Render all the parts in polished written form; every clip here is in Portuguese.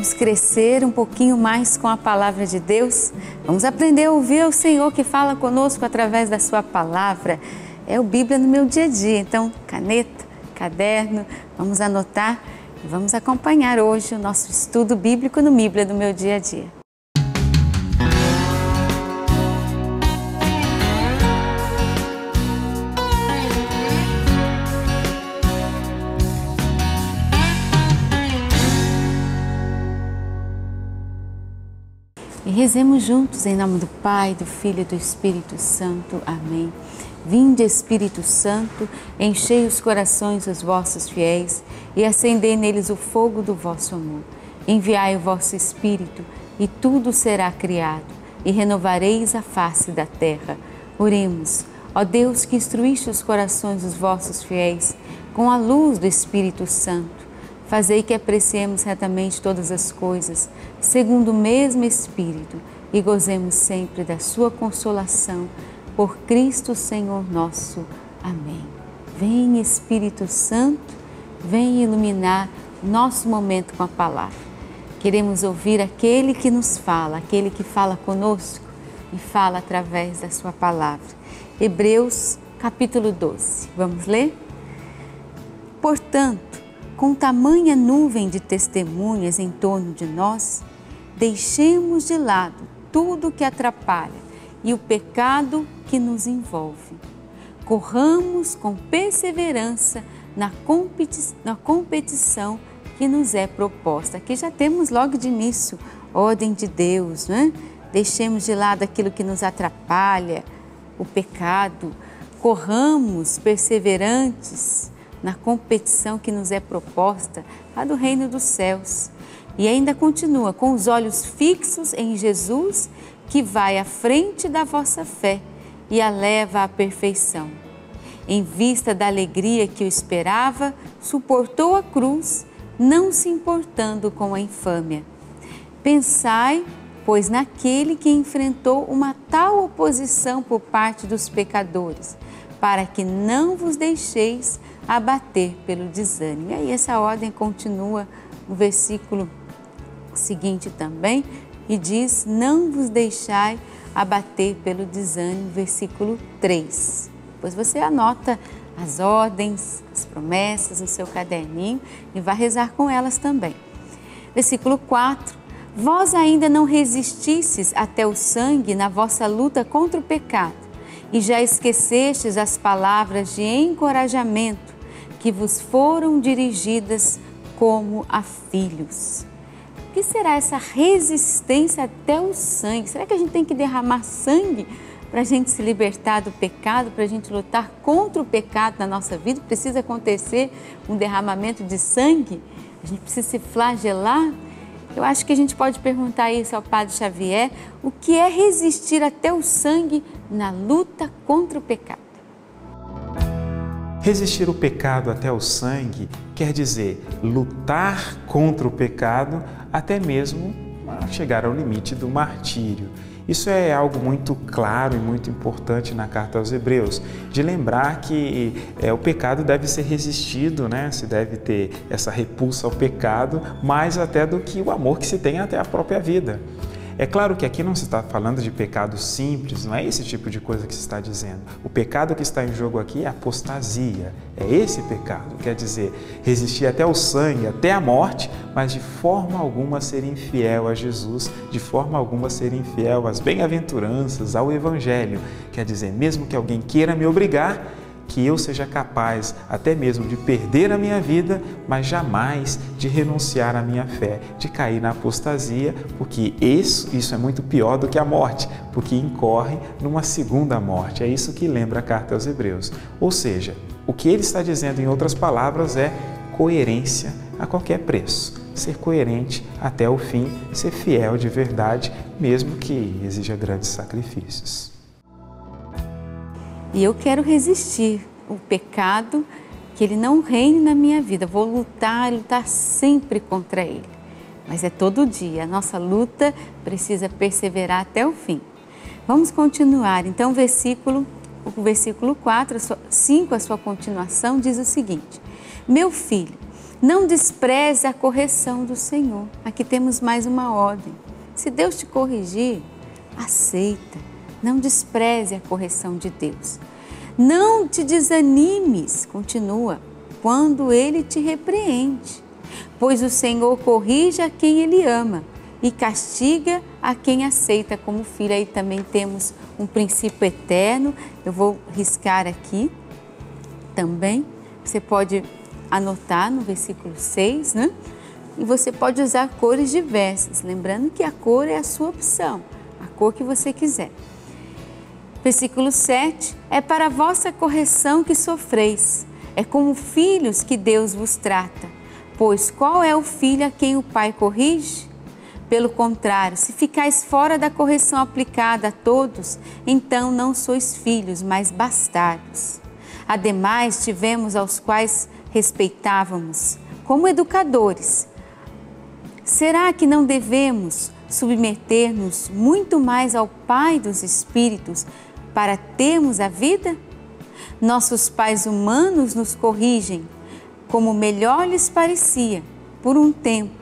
Vamos crescer um pouquinho mais com a palavra de Deus. Vamos aprender a ouvir o Senhor que fala conosco através da sua palavra. É o Bíblia no meu dia a dia. Então, caneta, caderno, vamos anotar e vamos acompanhar hoje o nosso estudo bíblico no Bíblia no meu dia a dia. E rezemos juntos em nome do Pai, do Filho e do Espírito Santo. Amém. Vinde, Espírito Santo, enchei os corações dos vossos fiéis e acendei neles o fogo do vosso amor. Enviai o vosso Espírito e tudo será criado e renovareis a face da terra. Oremos, ó Deus que instruíste os corações dos vossos fiéis com a luz do Espírito Santo. Fazei que apreciemos retamente todas as coisas, segundo o mesmo Espírito, e gozemos sempre da sua consolação, por Cristo Senhor nosso. Amém. Vem, Espírito Santo, vem iluminar nosso momento com a palavra. Queremos ouvir aquele que nos fala, aquele que fala conosco e fala através da sua palavra. Hebreus, capítulo 12. Vamos ler? Portanto, com tamanha nuvem de testemunhas em torno de nós, deixemos de lado tudo que atrapalha e o pecado que nos envolve. Corramos com perseverança na competição que nos é proposta. Aqui já temos logo de início ordem de Deus, né? Deixemos de lado aquilo que nos atrapalha, o pecado. Corramos perseverantes na competição que nos é proposta lá do reino dos céus. E ainda continua, com os olhos fixos em Jesus, que vai à frente da vossa fé e a leva à perfeição. Em vista da alegria que o esperava, suportou a cruz, não se importando com a infâmia. Pensai, pois, naquele que enfrentou uma tal oposição por parte dos pecadores, para que não vos deixeis abater pelo desânimo. E aí essa ordem continua no versículo seguinte também, e diz, não vos deixai abater pelo desânimo, versículo 3. Depois você anota as ordens, as promessas no seu caderninho e vai rezar com elas também. Versículo 4, vós ainda não resististes até o sangue na vossa luta contra o pecado, e já esquecestes as palavras de encorajamento que vos foram dirigidas como a filhos. O que será essa resistência até o sangue? Será que a gente tem que derramar sangue para a gente se libertar do pecado, para a gente lutar contra o pecado na nossa vida? Precisa acontecer um derramamento de sangue? A gente precisa se flagelar? Eu acho que a gente pode perguntar isso ao Padre Xavier, o que é resistir até o sangue na luta contra o pecado? Resistir o pecado até o sangue quer dizer lutar contra o pecado até mesmo chegar ao limite do martírio. Isso é algo muito claro e muito importante na carta aos Hebreus, de lembrar que o pecado deve ser resistido, né? Se deve ter essa repulsa ao pecado, mais até do que o amor que se tem até a própria vida. É claro que aqui não se está falando de pecado simples, não é esse tipo de coisa que se está dizendo. O pecado que está em jogo aqui é apostasia, é esse pecado, quer dizer, resistir até o sangue, até a morte, mas de forma alguma ser infiel a Jesus, de forma alguma ser infiel às bem-aventuranças, ao Evangelho. Quer dizer, mesmo que alguém queira me obrigar, que eu seja capaz até mesmo de perder a minha vida, mas jamais de renunciar à minha fé, de cair na apostasia, porque isso é muito pior do que a morte, porque incorre numa segunda morte. É isso que lembra a carta aos Hebreus. Ou seja, o que ele está dizendo em outras palavras é coerência a qualquer preço. Ser coerente até o fim, ser fiel de verdade, mesmo que exija grandes sacrifícios. E eu quero resistir o pecado, que ele não reine na minha vida. Vou lutar sempre contra ele. Mas é todo dia. A nossa luta precisa perseverar até o fim. Vamos continuar. Então, o versículo 4, 5, a sua continuação, diz o seguinte: meu filho, Não despreze a correção do Senhor. Aqui temos mais uma ordem. Se Deus te corrigir, aceita. Não despreze a correção de Deus. Não te desanimes, continua, quando Ele te repreende. Pois o Senhor corrige a quem Ele ama e castiga a quem aceita como filho. Aí também temos um princípio eterno. Eu vou riscar aqui também. Você pode anotar no versículo 6, né? E você pode usar cores diversas. Lembrando que a cor é a sua opção, a cor que você quiser. Versículo 7. É para a vossa correção que sofreis. É como filhos que Deus vos trata. Pois qual é o filho a quem o pai corrige? Pelo contrário, se ficais fora da correção aplicada a todos, então não sois filhos, mas bastardos. Ademais, tivemos aos quais respeitávamos como educadores. Será que não devemos submeter-nos muito mais ao Pai dos Espíritos para termos a vida? Nossos pais humanos nos corrigem como melhor lhes parecia, por um tempo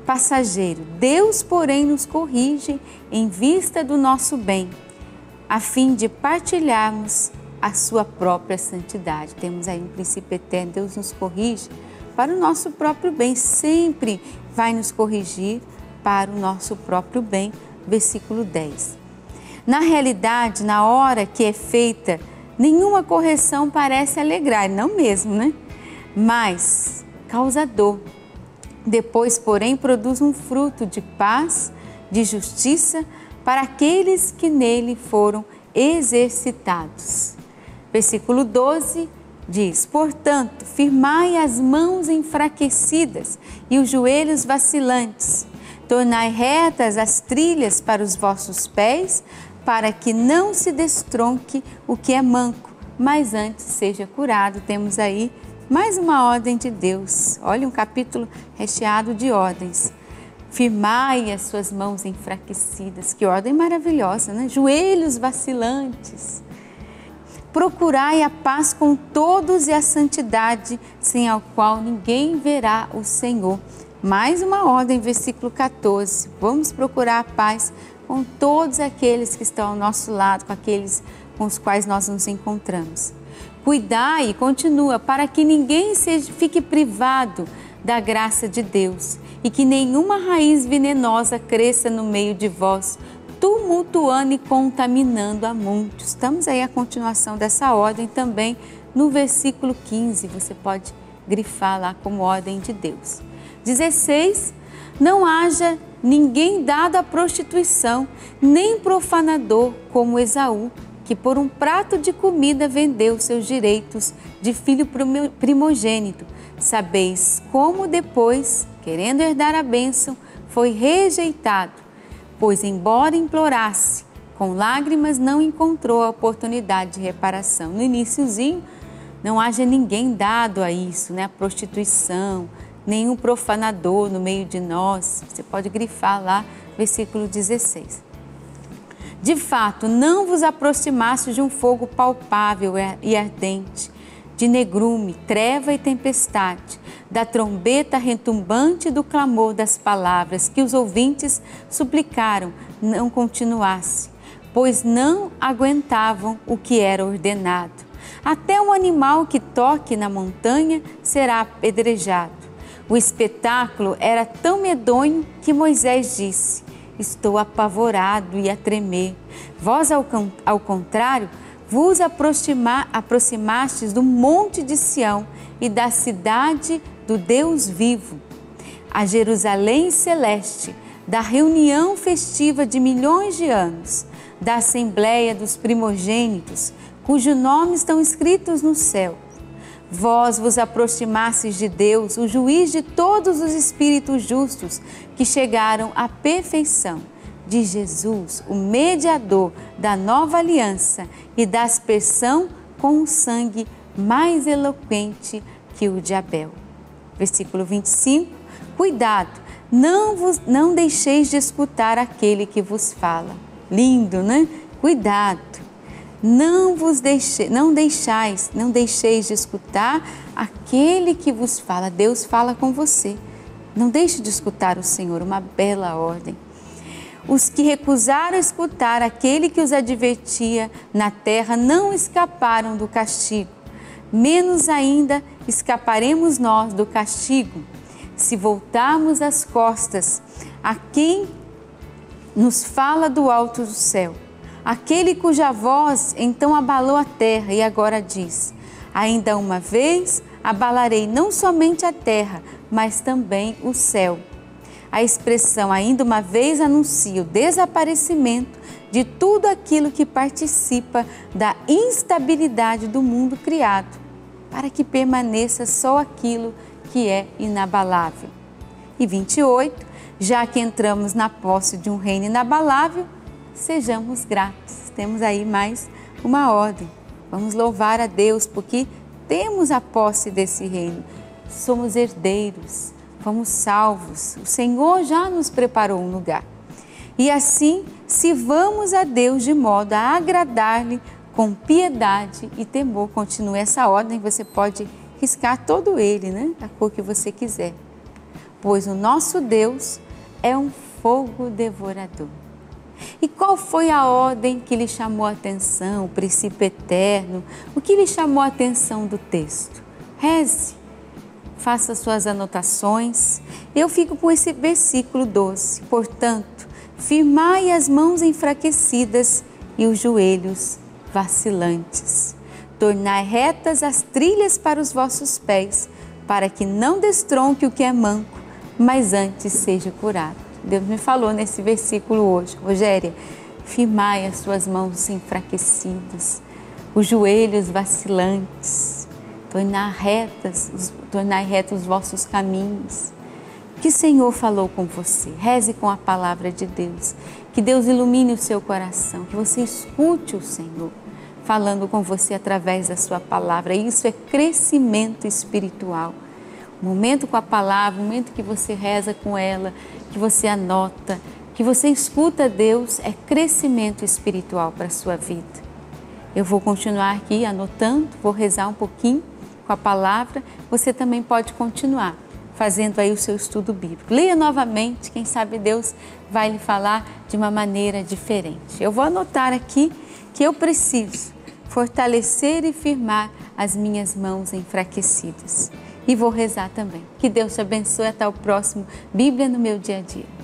passageiro. Deus, porém, nos corrige em vista do nosso bem, a fim de partilharmos a sua própria santidade. Temos aí um princípio eterno. Deus nos corrige para o nosso próprio bem, sempre vai nos corrigir para o nosso próprio bem. Versículo 10. Na realidade, na hora que é feita, nenhuma correção parece alegrar, não mesmo, né? Mas causa dor. Depois, porém, produz um fruto de paz, de justiça para aqueles que nele foram exercitados. Versículo 12 diz: portanto, firmai as mãos enfraquecidas e os joelhos vacilantes, tornai retas as trilhas para os vossos pés, para que não se destronque o que é manco, mas antes seja curado. Temos aí mais uma ordem de Deus. Olha, um capítulo recheado de ordens. Firmai as suas mãos enfraquecidas. Que ordem maravilhosa, né? Joelhos vacilantes. Procurai a paz com todos e a santidade, sem a qual ninguém verá o Senhor. Mais uma ordem, versículo 14. Vamos procurar a paz com todos aqueles que estão ao nosso lado, com aqueles com os quais nós nos encontramos. Cuidai, continua, para que ninguém fique privado da graça de Deus e que nenhuma raiz venenosa cresça no meio de vós, tumultuando e contaminando a muitos. Estamos aí a continuação dessa ordem também no versículo 15, você pode grifar lá como ordem de Deus. 16, não haja ninguém dado à prostituição, nem profanador como Esaú, que por um prato de comida vendeu seus direitos de filho primogênito. Sabeis como depois, querendo herdar a bênção, foi rejeitado, pois embora implorasse, com lágrimas não encontrou a oportunidade de reparação. No iniciozinho, não haja ninguém dado a isso, né? A prostituição, nenhum profanador no meio de nós. Você pode grifar lá, versículo 16. De fato, não vos aproximaste de um fogo palpável e ardente, de negrume, treva e tempestade, da trombeta retumbante e do clamor das palavras que os ouvintes suplicaram não continuasse, pois não aguentavam o que era ordenado. Até um animal que toque na montanha será apedrejado. O espetáculo era tão medonho que Moisés disse: estou apavorado e a tremer. Vós, ao contrário, vos aproximastes do monte de Sião e da cidade do Deus vivo, a Jerusalém celeste, da reunião festiva de milhões de anos, da assembleia dos primogênitos, cujos nomes estão escritos no céu. Vós vos aproximastes de Deus, o juiz de todos os espíritos justos que chegaram à perfeição, de Jesus, o mediador da nova aliança e da aspersão com um sangue mais eloquente que o de Abel. Versículo 25, cuidado, não deixeis de escutar aquele que vos fala. Lindo, né? Cuidado. não deixeis de escutar aquele que vos fala. Deus fala com você. Não deixe de escutar o Senhor, uma bela ordem. Os que recusaram escutar aquele que os advertia na terra não escaparam do castigo. Menos ainda escaparemos nós do castigo, se voltarmos as costas a quem nos fala do alto do céu. Aquele cuja voz então abalou a terra e agora diz: ainda uma vez abalarei não somente a terra, mas também o céu. A expressão ainda uma vez anuncia o desaparecimento de tudo aquilo que participa da instabilidade do mundo criado, para que permaneça só aquilo que é inabalável. E 28, já que entramos na posse de um reino inabalável, sejamos gratos. Temos aí mais uma ordem. Vamos louvar a Deus porque temos a posse desse reino. Somos herdeiros, fomos salvos. O Senhor já nos preparou um lugar. E assim, sirvamos a Deus de modo a agradar-lhe com piedade e temor. Continue essa ordem, você pode riscar todo ele, né? Da cor que você quiser. Pois o nosso Deus é um fogo devorador. E qual foi a ordem que lhe chamou a atenção, o princípio eterno? O que lhe chamou a atenção do texto? Reze, faça suas anotações. Eu fico com esse versículo 12. Portanto, firmai as mãos enfraquecidas e os joelhos vacilantes. Tornai retas as trilhas para os vossos pés, para que não destronque o que é manco, mas antes seja curado. Deus me falou nesse versículo hoje: Rogéria, firmai as suas mãos enfraquecidas, os joelhos vacilantes, tornai retos os vossos caminhos. Que o Senhor falou com você? Reze com a palavra de Deus, que Deus ilumine o seu coração, que você escute o Senhor falando com você através da sua palavra. Isso é crescimento espiritual. O momento com a palavra, o momento que você reza com ela, que você anota, que você escuta Deus, é crescimento espiritual para a sua vida. Eu vou continuar aqui anotando, vou rezar um pouquinho com a palavra. Você também pode continuar fazendo aí o seu estudo bíblico. Leia novamente, quem sabe Deus vai lhe falar de uma maneira diferente. Eu vou anotar aqui que eu preciso fortalecer e firmar as minhas mãos enfraquecidas. E vou rezar também. Que Deus te abençoe. Até o próximo Bíblia no meu dia a dia.